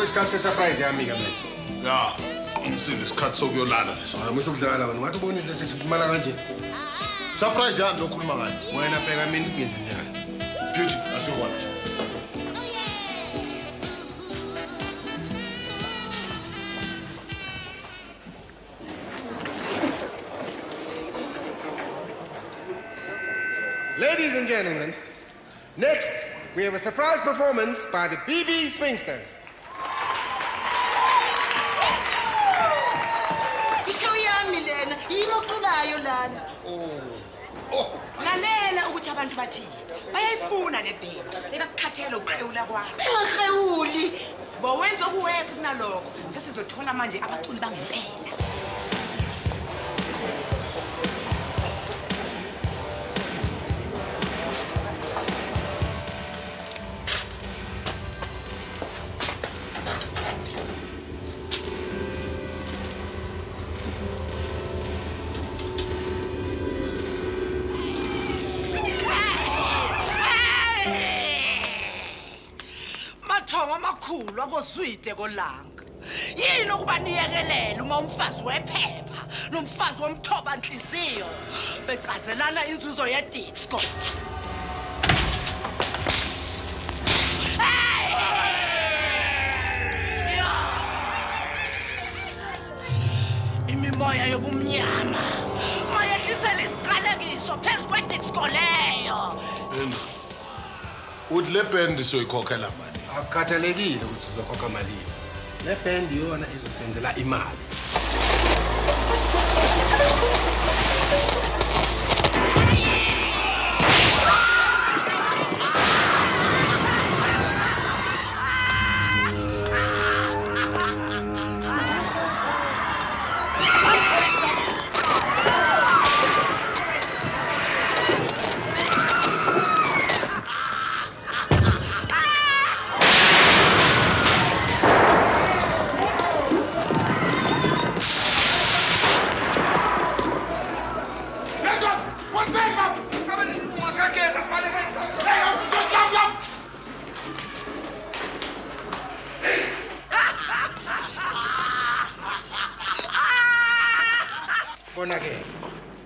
kwesikhathi se-surprise yami ke manje. Ya, umsile isikhathi sokuyolala leso. Musukudlala wena. Ngathi ubona izinto sesifumana kanje. Surprise yani lokhuluma ngani? Wena bheka mina ubinzi njani. Beauty, asiyobona. Ladies and gentlemen, next we have a surprise performance by the BB Swingsters. Isho yami lena, yimoculayo lana. Lalela ukuthi abantu bathi bayayifuna le bheki. Sebakukhathela uqhewula kwakho. Bengahlewuli. Bo wenza okuwese kunalokho. Sesizothola manje abaculi bangempela. Amakhulu akozwide kolanga yini ukuba niyekelela uma umfazi wephepha nomfazi womthoba inhliziyo becazelana inzuzo ye-disco. Imimoya yobumnyama mayehlisela isiqalekiso phezu kwe-disco leyo. Uthi le band soyikhokhela mali. Akukhathalekile ukuthi sizokhokha malini. Le band iyona ezosenzela imali.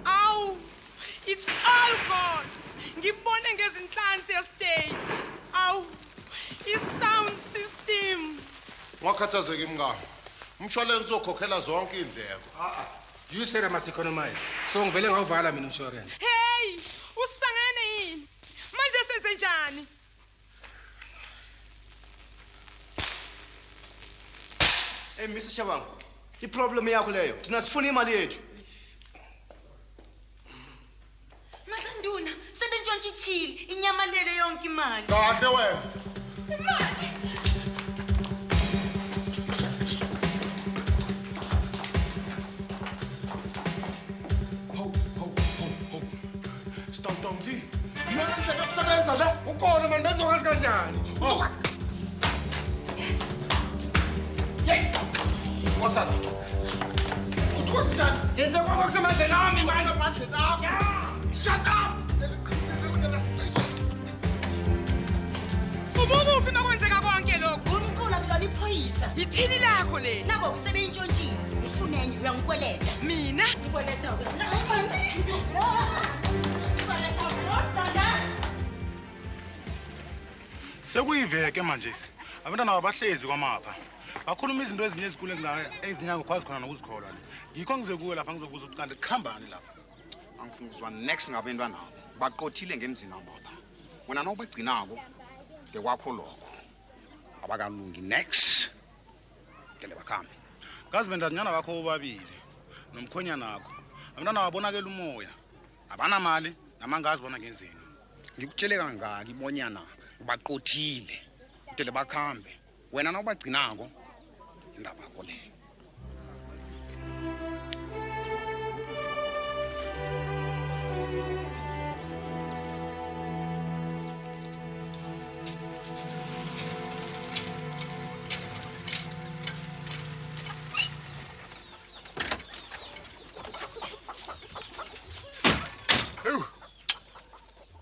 Aw, it's all gone. Ngibone ngezinhlansi ye-stage. Aw, i-sound system. Wakhathazeka imngane. Umshwalense ukhokhela zonke indleko. You said I must economize. So ngivele ngawuvala mina insurance. Hey, usangene yini? Manje senze njani? Hey Mr. Shabangu, iproblem yakho leyo. Thina sifuna imali yethu. Madlanduna, sebentshontsha ithili, inyamalele yonke imali. Kahle wena. Imali. Stawuthi. Yena ndlela yokusebenza le. Ukhona manje bezokwazi kanjani? Uzokwazi. Yey. What's that? Yenze konke kusemandleni ami manje. Kusemandleni ami. Shut up. Ubukuphi makwenzeka konke lokho? Umqula kulona iphoyisa. Yithini lakho le? Nabo kusebeyintshontshile. Ufunenye uyangikweleta. Mina ngikweleta wena. Sekuyiveke manje abantwana abahlezi kwamapha bakhuluma izinto ezinye ezikule ezinyanga ukwazi khona nokuzikholwa ngikho ngize kuwe lapha ngizokuza ukuthi kanti kuhambani lapha. Angifuna ukuzwa next ngabantwana nabo baqothile ngemzini amapha wena nawubagcinako ngekwakho lokho abakalungi next ngele bakhambe ngazi bendazinyana bakho bobabili nomkhonyana nakho abantwana babonakela umoya abanamali namangazi bona ngenzeni ngikutshele kangaka ibonyana baqothile ngele bakhambe wena nawubagcinako indaba yakho le.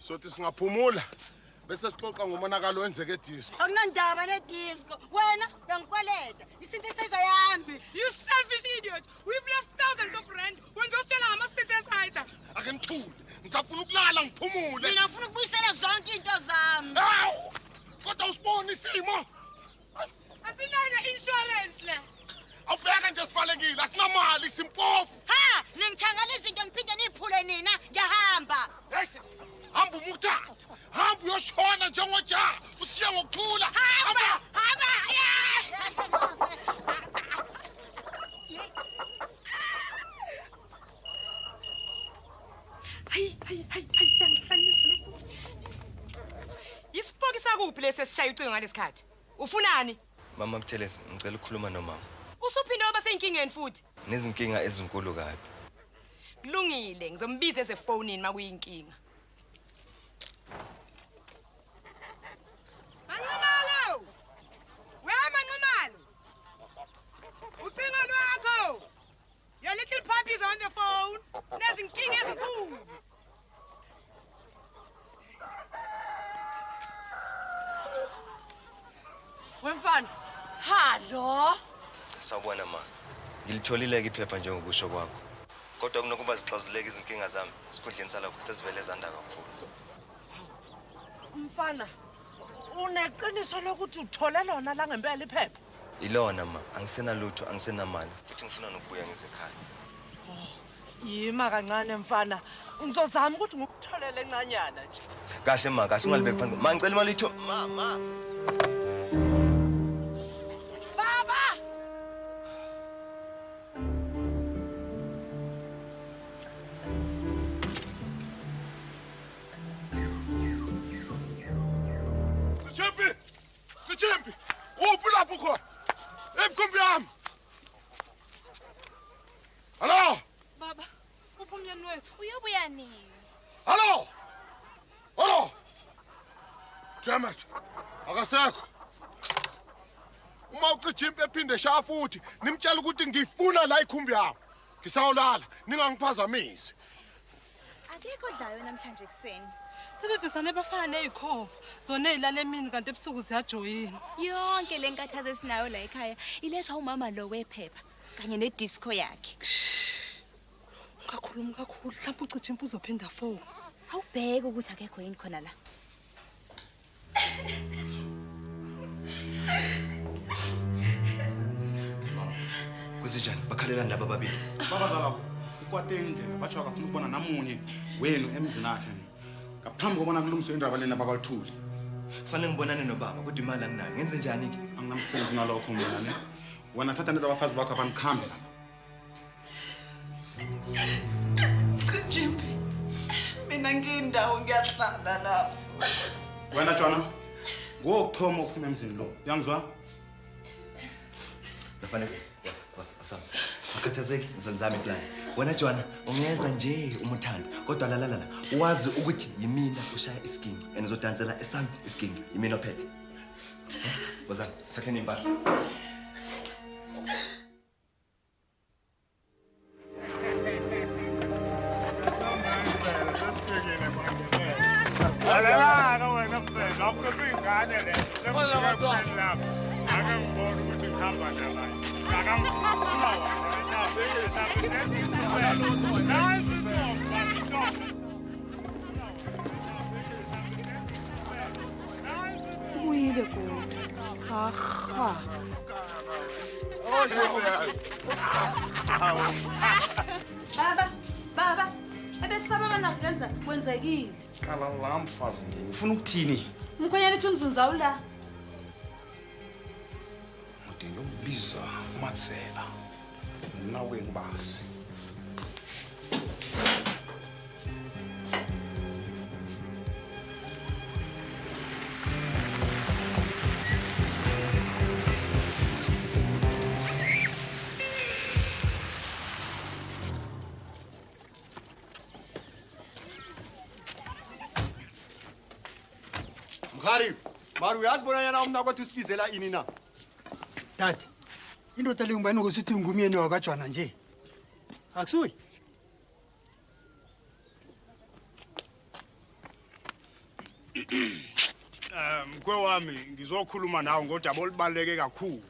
Sothi singaphumula bese sixoxa ngomonakalo wenzeke edisco. Akunandaba nedisco. Wena uyangikweleta. Isynthesizer yami. You selfish idiot! We've lost thousands of rand when those children are synthesizer. Ake ngithule. Ngisafuna ukulala ngiphumule. Mina ngifuna ukubuyisela zonke into zami. Hawu! Kodwa usibona isimo. Asinayo insurance le. Awubheka nje sivalekile. Asinamali simpofu. Ha, ningithangala izinto ngiphinde niphule nina. Ngiyahamba. Hey! Hamba umuta. Hamba uyoshona njengojaha. Usiye ngokuthula. Hamba. Hayi, yangihlanyisa le. Isipoki sakuphi lesi esishaya ucingo ngalesikhathi? Ufunani? Mama Mthelesi, ngicela ukukhuluma nomama. Usuphinde waba seyinkingeni futhi. Nezinkinga ezinkulu kabi. Kulungile, ngizombiza ezefonini makuyinkinga. Manqumalo! Wena Manqumalo! Ucingo lwakho! Your little puppy is on the phone. Nezinkinga ezinkulu. Wemfana. Hallo. Sawubona ma. Ngilitholile ke iphepha njengokusho kwakho. Kodwa kunokuba zixazuleke izinkinga zami. Sikhundleni salokho sesivele zanda kakhulu. Mfana. Uneqiniso lokuthi uthole lona la ngempela iphepha? Ilona ma, angisenalutho, angisenamali. Futhi ngifuna nokubuya ngezekhaya. Yima kancane mfana. Ngizozama ukuthi ngikutholele encanyana nje. Kahle ma, kahle ungalibeki phansi. Ma ngicela imali itho. Ma. Baba! Sichimpi! Uphi lapho khona? Ebukhumbi yami. Hallo? Baba, uphi umyeni wethu? Uyobuya nini? Hallo? Damn it. Akasekho. Uma uqijimpi ephinde shaya futhi, nimtshela ukuthi ngifuna la ikhumbi yami. Ngisawulala, ningangiphazamisi. Akekho odlayo namhlanje kuseni. Sebebhesane bafana nezikhova. Zona ezilala emini kanti ebusuku ziyajoyina. Yonke lenkathazo esinayo la ekhaya ilethwa umama lo wephepha kanye nedisco yakhe. Ungakhulumi kakhulu, mhlawumbe ucijimpi uzophinda fo. Awubheke ukuthi akekho yini khona la. Kuzinjani? Bakhalelani laba babili? Babazala ukwate indlela bathi akafuna ukubona namunye wenu emzini wakhe. Ngaphambi kokubona kulungiswe indaba lena bakalithuli. Kufanele ngibonane nobaba kodwa imali anginayo. Ngenze njani ke? Anginamsebenzi ngalokho mina ne. Wena thatha nento abafazi bakho abanikhambe la. Jimpi. Mina ngindawo ngiyahlala lapho. Wena Jona, ngokuthoma ukuphuma emzini lo. Uyangizwa? Bafanele asam. Akhathazeki ngizolizama iplan. Wena Jona, ungeza nje umuthanda. Kodwa la. Wazi ukuthi yimina ushaya isiginci and uzodansela esami isiginci. Yimina ophethe. Wozani, sithatheni impahla. Uyile kodwa. Aha. Baba. Ebesaba bana kuyenza kwenzekile. Qala la mfazi nje. Ufuna ukuthini? Mkhonyana ethi unzunza ula. Udinga ukubiza uMatsela. Nawe ngibasi. Mkhari, mari uyazi bona yana umna kwathi usifizela ini na? Dade, indoda le ngibani ngokuthi ngumyeni wakajwana nje. Akusuyi. Mkwe wami ngizokhuluma nawe ngodaba olubaleke kakhulu.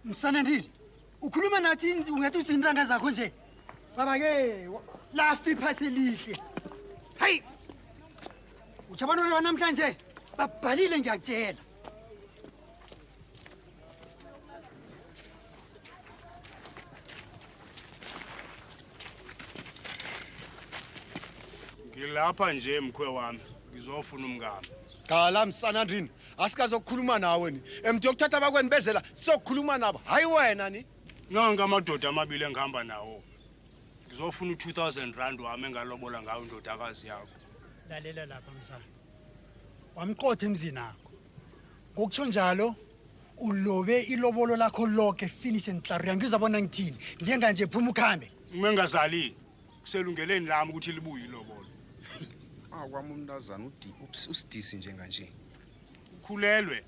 Msanandile, ukhuluma nathi ungathi usindanga zakho nje. Baba ke lafi iphasi elihle. Hayi. Uchabanona namhlanje babhalile ngiyakutshela. Ngilapha nje mkwe wami ngizofuna umngane. Qala Msanandrini, asikazokukhuluma nawe ni. Emntu yokuthatha abakweni bezela sokukhuluma nabo. Hayi wena ni. Nanga amadoda amabili engihamba nawo. Ngizofuna u2000 wami engalobola ngayo indodakazi yakho. Lalela lapha msana. Wamqotha emzini akho. Ngokutsho njalo ulobe ilobolo lakho lonke finish and clear. Ngizabona ngithini njenga nje phuma ukhambe. Mengazali kuselungeleni lami ukuthi libuye ilobolo. Kwami umntazana usidisi njenganje. Khulelwe.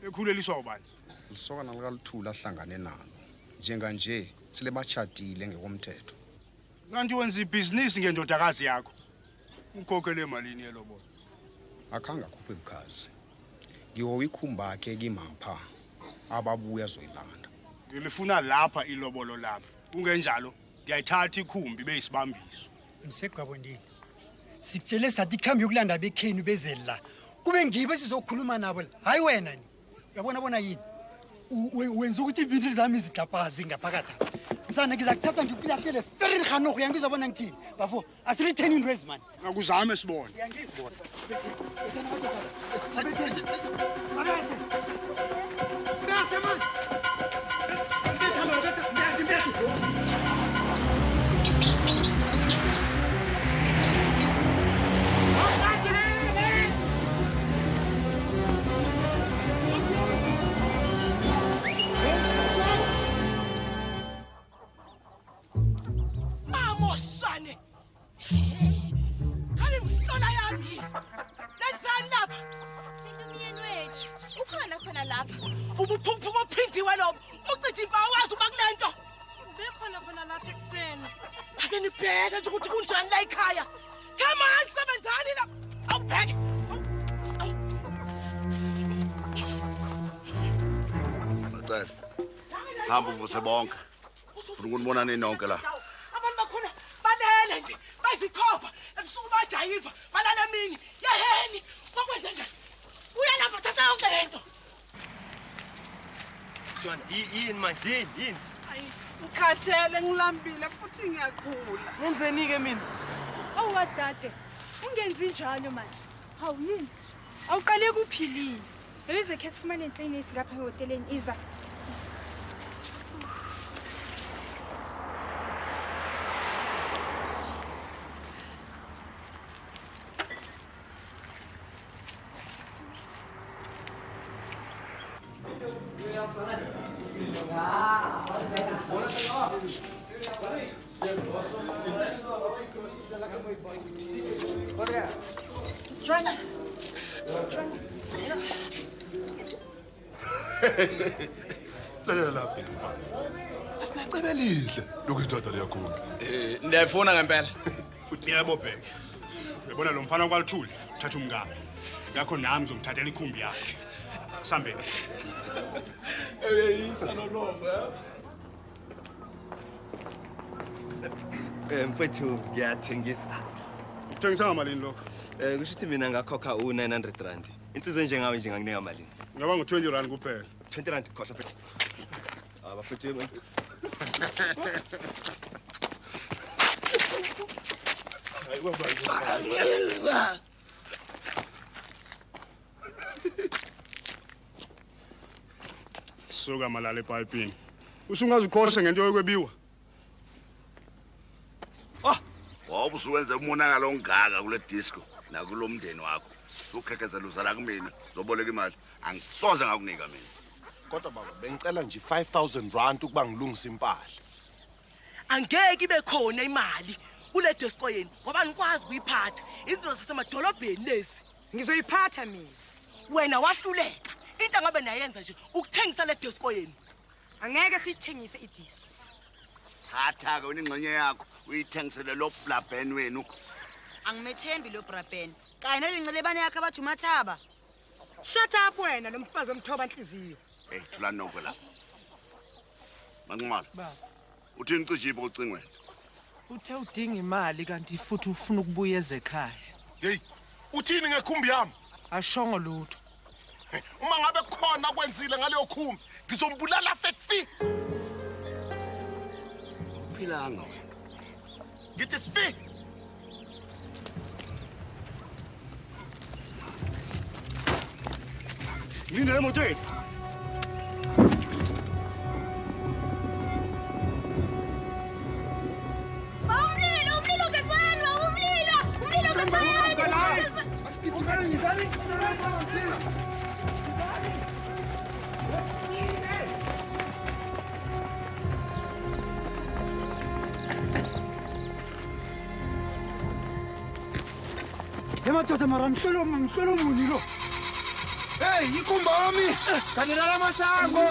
Ekhuleliswa ubani? Lisokana likaLuthula ahlangane nalo. Njenganje sile bachadile ngekomthetho. Kanti wenza ibhizinisi ngendodakazi yakho. Ukhokhele emalini yelobolo. Akanga khuphe ukhazi. Ngiwo ikhumba ke kimapha. Ababuya zoyilanda. Ngilifuna lapha ilobolo lami. Kungenjalo ngiyayithatha ikhumbi beyisibambiso. Msegwabondini. Sikutshele sathi khambi yokulanda bekhenu bezela. Kube ngibe sizokhuluma nabo. Hayi wena ni. Uyabona bona yini? Wenza ukuthi ibintu zami izidlapazi ngaphakathi. Msana ngizakuthatha ngikuyakhele ferry khano uyangizobona ngithini. Bafo asiritheni into ezimani. Akuzame sibone. Uyangizibona. Ubuphuphuko phindiwe lo. Ucithi impawazi uba kulento. Bekhona khona lapha ekseni. Ake nibheke nje ukuthi kunjani la ekhaya. Come on, sebenzani la. Awubheke. Macela. Hamba uvuse bonke. Ufuna ukunibonana nonke la. Abantu bakhona balele nje. Bayizikhopha. Ebusuku bajayiva. Balala emini. Yeheni. Kwakwenze njani? Uya lapha thatha yonke lento. Jwana, yini manje yini? Hayi, ngikhathele ngilambile futhi ngiyaqhula. Ngenzeni ke mina? Wadade, ungenzi njalo manje. Hawu yini? Awuqale kuphilile. Belize khe sifumane inhleni lapha ehoteleni iza. Jwana. Lalela lapha. Sasinacebe lihle lokuyithatha liyakhona. Ndiyayifuna ngempela. Uthi yebo bheke. Uyabona lo mfana kwaLuthuli uthatha umngane. Ngakho nami ngizomthathela ikhumbi yakhe. Sambeni. Uyayisa nolomba. Mfethu ngiyathengisa. Uthengisa ngamalini lokho? Kusho ukuthi mina ngakhokha u900 rand. Insizwe njengawe nje nganginika malini? Ngaba ngo20 rand kuphela. 20 rand khosa mfethu. Abafethu yebo. Hayi baba. Suka malala epipini. Usungazikhorse ngento yokwebiwa. Wawubusuwenze umonakalo ongaka kule disco nakulomndeni wakho. Ukhekezela uzala kumina, zoboleka imali. Angisoze ngakunika mina. Kodwa baba, bengicela nje 5000 rand ukuba ngilungise impahla. Angeke ibe khona imali kule disco yeni ngoba ngikwazi ukuyiphatha. Izinto zasemadolobheni lezi ngizoyiphatha mina. Wena wahluleka. Into ngabe nayenza nje ukuthengisa le disco yeni. Angeke sithengise idisco. Thatha ke wena ingxenye yakho uyithengisele lo blabhen wenu. Angimethembi lo Braben. kanye nelincelebane yakhe abathi uMathaba. Shut up wena lo mfazi omthoba inhliziyo. Hey, thula nonke la. Manqumala. Baba. Uthini cijipho ucingweni? Uthe udinga imali kanti futhi ufuna ukubuya ezekhaya. Hey, uthini ngekhumbi yami? Ashongo lutho. Uma ngabe khona kwenzile ngaleyo khumbi, ngizombulala fefi. Philanga wena. Ngithi fi. Yini emotweni? Umlilo ngefanwa, umlilo ngefanwa. Emadoda mara mhlolo muni lo. Hey, ikhumba wami. Kanina la masango.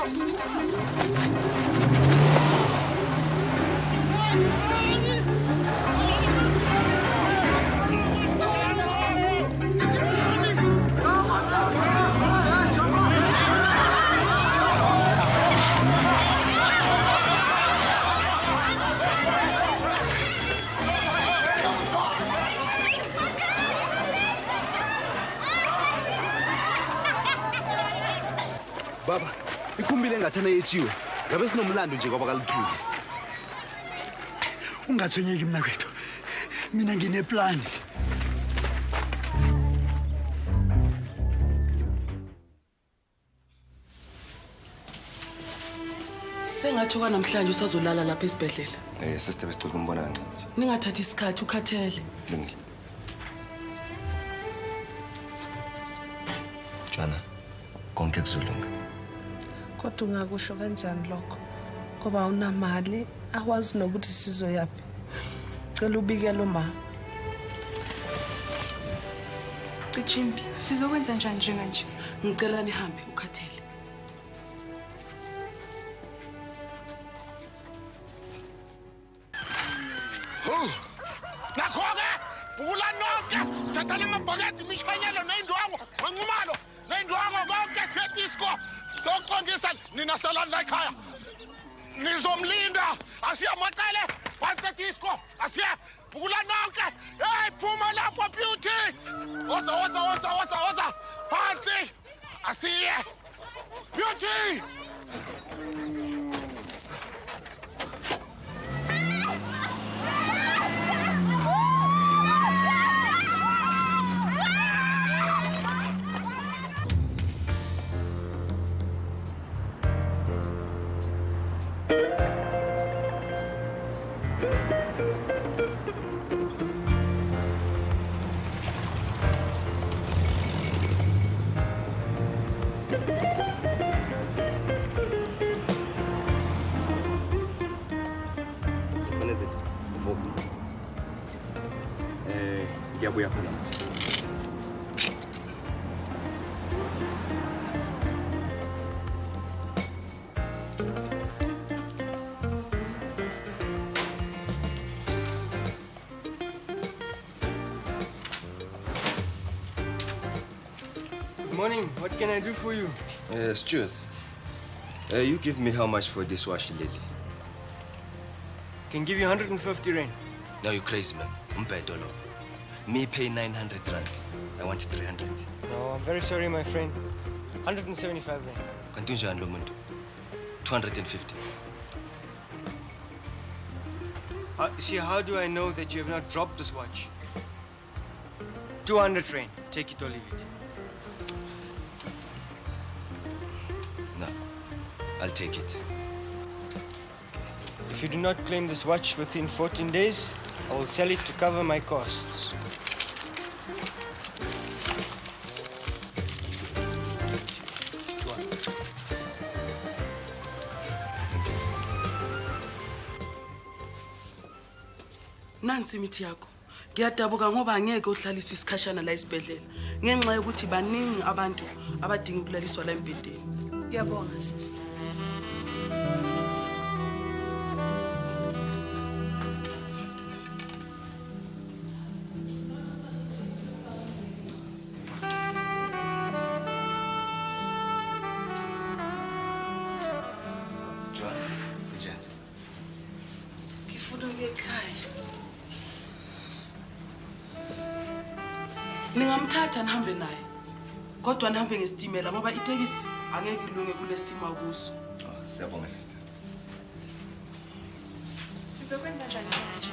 Baba, ikhumbi lengathana yetshiwe. Ngabe sinomlando nje kwaba kalithuli. Ungathwenyeki mina kwethu. Mina ngineplan. Sengathi namhlanje usazolala lapha esibhedlela. Sister besicela ukumbona kancane nje. Ningathathi isikhathi ukhathele. Lungile. Jwana, konke kuzolunga. Kodwa ungakusho kanjani lokho? Ngoba awunamali, awazi nokuthi sizoyaphi. Cela ubikele uma. Cichimbi, sizokwenza njani njenganje? Ngicela nihambe ukhathele. Nakho-ke bukula nonke thatha le mabhokedi imishanyelo ney'ndwango manqumalo ney'ndwango konke siyedisco sokucongisa nina salani la ekhaya nizomlinda asiyamacele phansi edisco asiye bukula nonke hey phuma lapho beauty woza phansi asiye beauty. Maneze, vuka. Ngiyabuya khona. Good morning. What can I do for you? Stuart, you give me how much for this wash, Lily? Can give you 150 rand. No, you're crazy, man. $1. Me pay 900 rand. I want 300. No, I'm very sorry, my friend. 175 rand. Kantunjani lo muntu? 250. See, how do I know that you have not dropped this watch? 200 rand. Take it or leave it. No, I'll take it. If you do not claim this watch within 14 days, I will sell it to cover my costs. Nansi imithi yakho. Ngiyadabuka ngoba angeke uhlaliswe isikhashana la esibhedlela. Ngenxa yokuthi baningi abantu abadinga ukulaliswa la embhedeni. Ngiyabonga sister. Ngiloke ekhaya. Ningamthatha nihambe naye. Kodwa nihambe ngesitimela ngoba itekisi angeke ilunge kulesimo akuso. Siyabonga sister. Sizokwenza njani manje?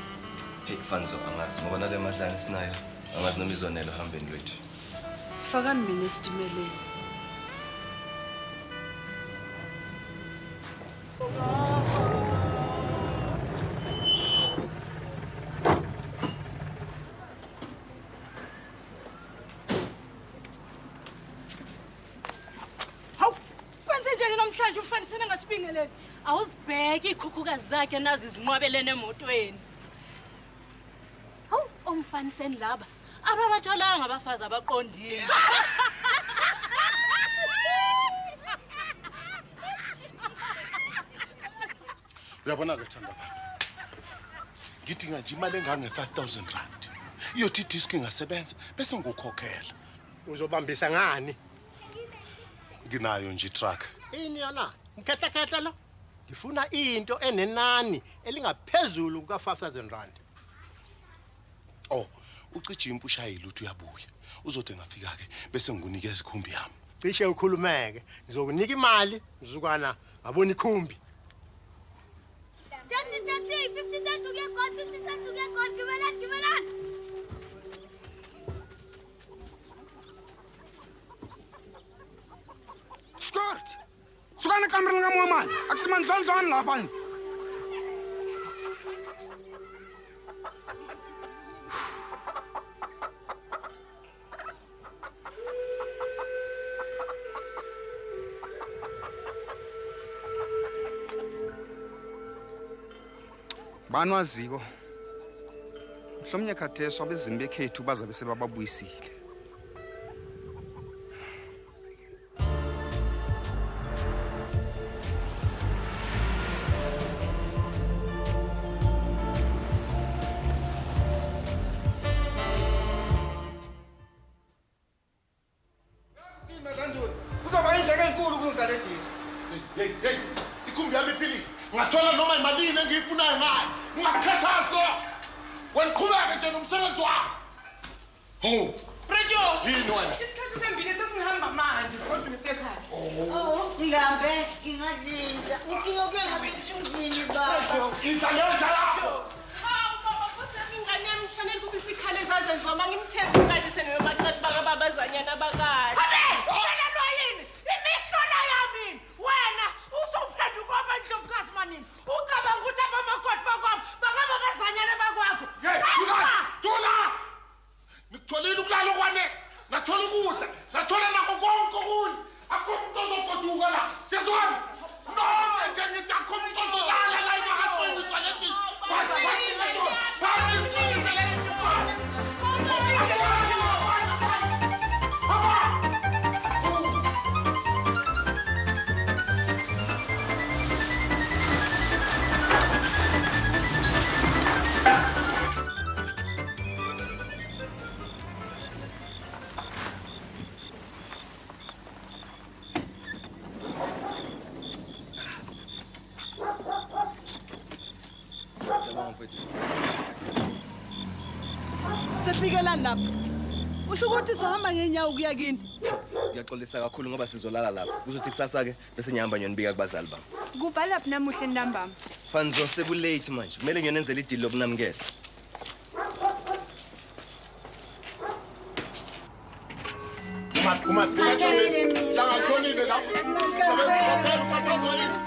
Hey Fanzo, angazi ngoba nale madlana sinayo. Angazi noma izonela uhambeni lwethu. Fakani mina esitimeleni. Namhlanje umfanisene ngasibingelele awuzibheki ikhukhukazi zakhe nazi izinqwabelene emotweni. Hawu omfaniseni laba ababatshalanga abafazi abaqondile. Uyabona ke Thanda baba. Ngidinga nje imali engange 5000 rand. Iyothi disk ingasebenza bese ngikukhokhela. Uzobambisa ngani? Nginayo nje truck. Ini yona? Mkhetha lo. Ngifuna into enenani elingaphezulu kuka 5000 rand. Oh, ucijimpa ushayile uthi uyabuya. Uzothi ngafika ke bese ngikunikeza ikhumbi yami. Cishe ukhulumeke. Ngizokunika imali, ngizukwana ngabona ikhumbi. Taxi, 50 cents to get caught, 50 cents to get caught. Give it on. Skirt. Sukana kamera ngamu mali. Akusimandlondlwana lapha. Banwaziko. Mhlomnye khatheswa bezimi bekhethu bazabe sebababuyisile. Kuzoba indleko enkulu kulungisa le disk. Hey, ikhumbi yami iphilile. Ngathola noma imalini engiyifunayo ngayo. Ngakhathazo. Weniqhubeka nje nomsebenzi wakho. Ho. Prejo. Yini wena? Isikhathi sembili sesingihamba manje kodwa ngisekhaya. Oh, ngihambe ngingadlinja. Ngiyokwe ngasethunjini baba. Indlela yonjala. Hawu baba futhi ingane yami kufanele kube isikhale zaze zoma ngimthembe kahle senebacati bakababazanyana bakade. Wena lo yini? Imihlola yami. Wena usuphenduka kwabandlovukazi manini. Ucabanga ukuthi abamakoti bakwami bakababazanyana bakwakho. Tula! Ngitholile ukulala kwane. Nathola ukudla. Nathola nakho konke okunye. Akho umuntu ozogoduka la. Siyazwana. Nonke nje ngithi akho umuntu ozolala la ingakaqiniswa lethi. Bathi ngedolo. Bathi ngicingise lethi. Sefikelani lapha. Usho ukuthi sohamba ngenyawo kuya kini. Ngiyaxolisa kakhulu ngoba sizolala lapha. Kuzothi kusasa ke bese ngihamba ngiyonibika kubazali bami. Kubhala lapha namuhla entambama. Fanzo sekulate manje. Kumele ngiyonenzela idili lokunamukela. Uma langashonile lapho. Sabenza ukhathazo yini?